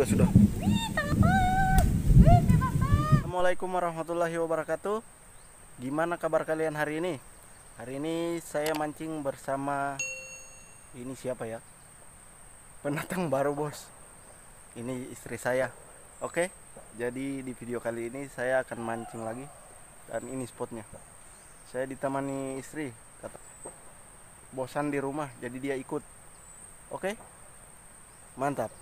juga sudah. Assalamualaikum warahmatullahi wabarakatuh. Gimana kabar kalian hari ini? Hari ini saya mancing bersama ini siapa ya? Pendatang baru, bos. Ini istri saya. Oke. Jadi di video kali ini saya akan mancing lagi. Dan ini spotnya. Saya ditemani istri. Kata bosan di rumah, jadi dia ikut. Oke. Mantap.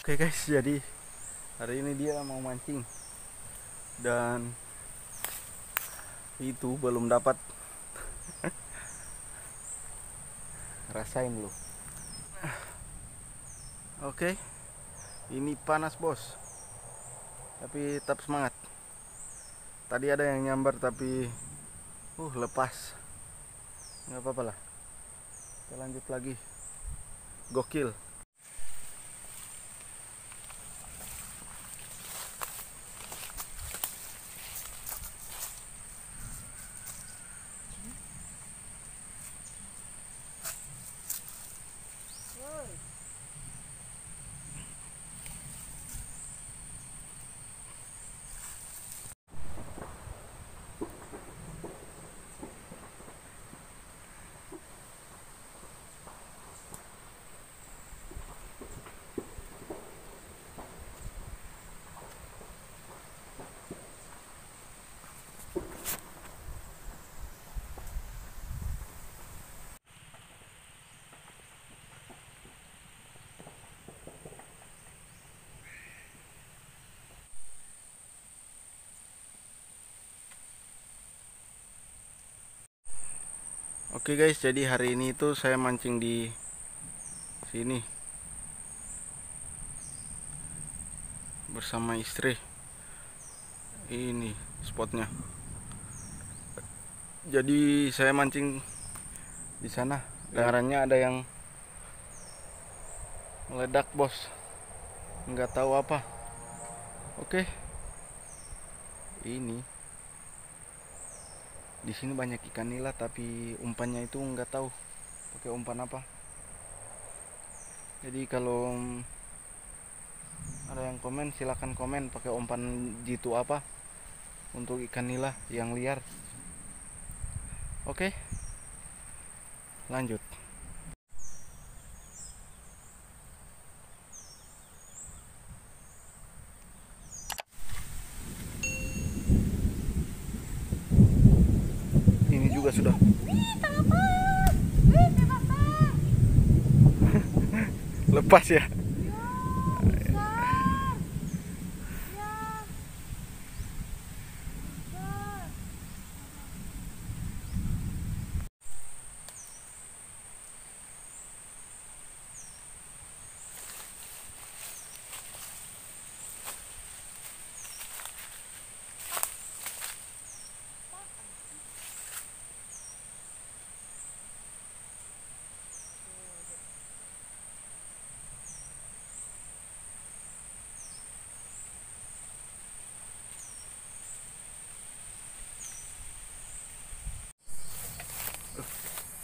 Oke guys, jadi hari ini dia mau mancing dan itu belum dapat. Rasain lu. Oke, ini panas bos, tapi tetap semangat. Tadi ada yang nyambar tapi lepas. Nggak apa-apa lah, kita lanjut lagi. Gokil. Oke guys, jadi hari ini itu saya mancing di sini bersama istri. Ini spotnya. Jadi saya mancing di sana. Dengarannya ada yang meledak bos. Nggak tahu apa. Oke. Ini. Di sini banyak ikan nila tapi umpannya itu nggak tahu pakai umpan apa. Jadi kalau ada yang komen silahkan komen pakai umpan jitu apa untuk ikan nila yang liar. Oke, lanjut. Ini juga sudah. Lepas ya.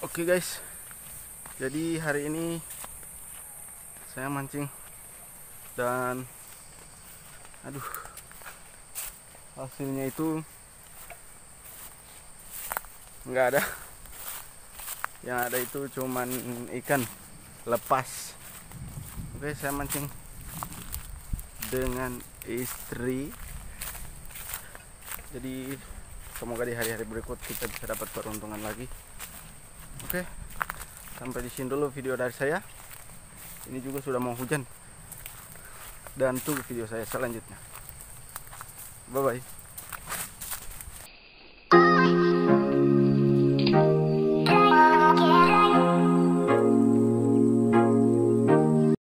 Oke guys, jadi hari ini saya mancing dan hasilnya itu nggak ada. Yang ada itu cuman ikan lepas. Oke, saya mancing dengan istri. Jadi Semoga di hari-hari berikut kita bisa dapat peruntungan lagi. Oke, sampai di sini dulu video dari saya. Ini juga sudah mau hujan. Dan tunggu video saya selanjutnya. Bye bye.